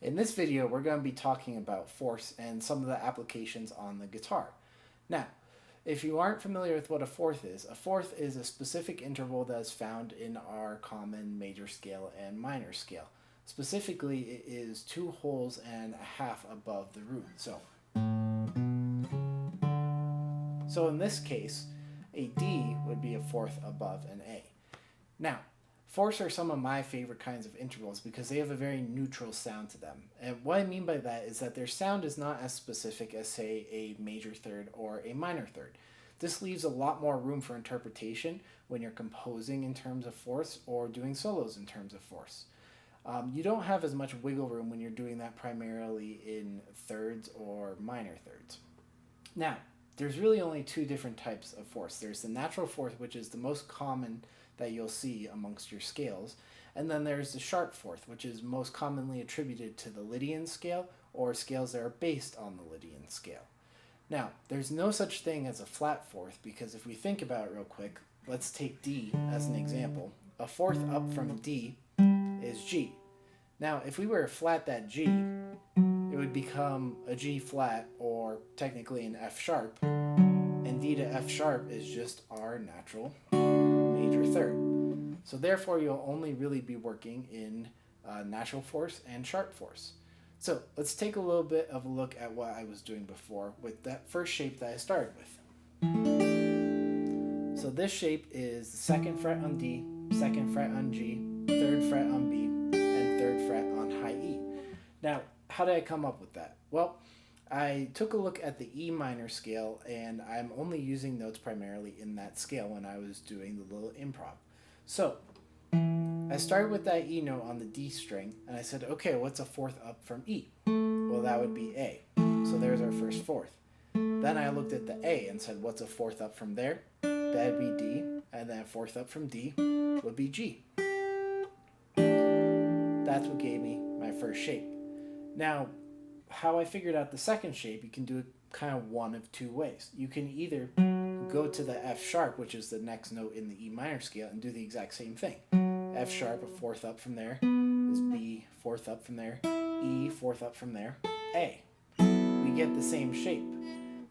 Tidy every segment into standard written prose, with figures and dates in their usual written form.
In this video, we're going to be talking about fourths and some of the applications on the guitar. Now, if you aren't familiar with what a fourth is a specific interval that is found in our common major scale and minor scale. Specifically, it is 2 wholes and a half above the root. So in this case, a D would be a fourth above an A. Now, fourths are some of my favorite kinds of intervals because they have a very neutral sound to them. And what I mean by that is that their sound is not as specific as, say, a major third or a minor third. This leaves a lot more room for interpretation when you're composing in terms of fourths or doing solos in terms of fourths. You don't have as much wiggle room when you're doing that primarily in thirds or minor thirds. Now, there's really only 2 different types of fourths. There's the natural fourth, which is the most common that you'll see amongst your scales, and then there's the sharp fourth, which is most commonly attributed to the Lydian scale or scales that are based on the Lydian scale. Now, there's no such thing as a flat fourth because if we think about it real quick, let's take D as an example. A fourth up from D is G. Now, if we were to flat that G, it would become a G flat, or technically an F sharp, and D to F sharp is just our natural major third. So therefore, you'll only really be working in natural fourths and sharp fourths. So let's take a little bit of a look at what I was doing before with that first shape that I started with. So this shape is the 2nd fret on D, 2nd fret on G, 3rd fret on B, and 3rd fret on high E. Now, how did I come up with that? Well, I took a look at the E minor scale, and I'm only using notes primarily in that scale when I was doing the little improv. So I started with that E note on the D string, and I said, okay, what's a fourth up from E? Well, that would be A. So there's our first fourth. Then I looked at the A and said, what's a fourth up from there? That'd be D, and then a fourth up from D would be G. That's what gave me my first shape. Now, how I figured out the second shape, you can do it kind of one of 2 ways. You can either go to the F sharp, which is the next note in the E minor scale, and do the exact same thing. F sharp, a fourth up from there, is B, fourth up from there, E, fourth up from there, A. We get the same shape.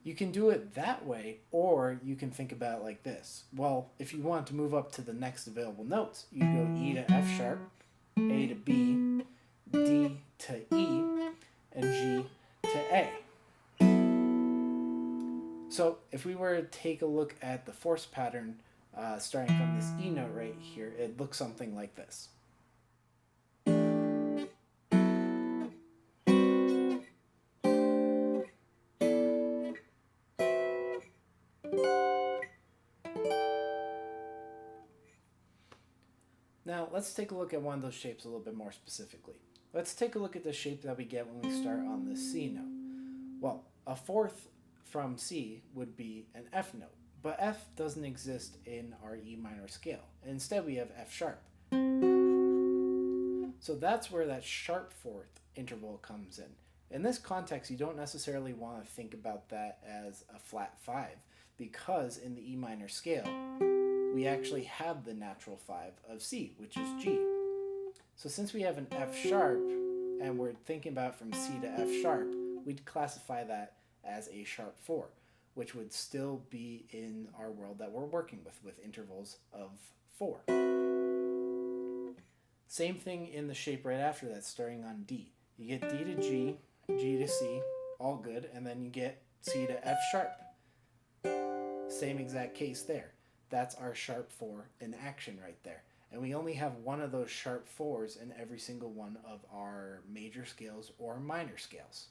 You can do it that way, or you can think about it like this. Well, if you want to move up to the next available notes, you go E to F sharp, A to B, D to E, and G to A. So if we were to take a look at the fourths pattern starting from this E note right here, it looks something like this. Now let's take a look at one of those shapes a little bit more specifically. Let's take a look at the shape that we get when we start on the C note. Well, a fourth from C would be an F note, but F doesn't exist in our E minor scale. Instead, we have F sharp. So that's where that sharp fourth interval comes in. In this context, you don't necessarily want to think about that as a flat 5, because in the E minor scale, we actually have the natural 5 of C, which is G. So since we have an F sharp, and we're thinking about from C to F sharp, we'd classify that as a sharp 4, which would still be in our world that we're working with intervals of 4. Same thing in the shape right after that, starting on D. You get D to G, G to C, all good, and then you get C to F sharp. Same exact case there. That's our sharp 4 in action right there. And we only have one of those sharp 4s in every single one of our major scales or minor scales.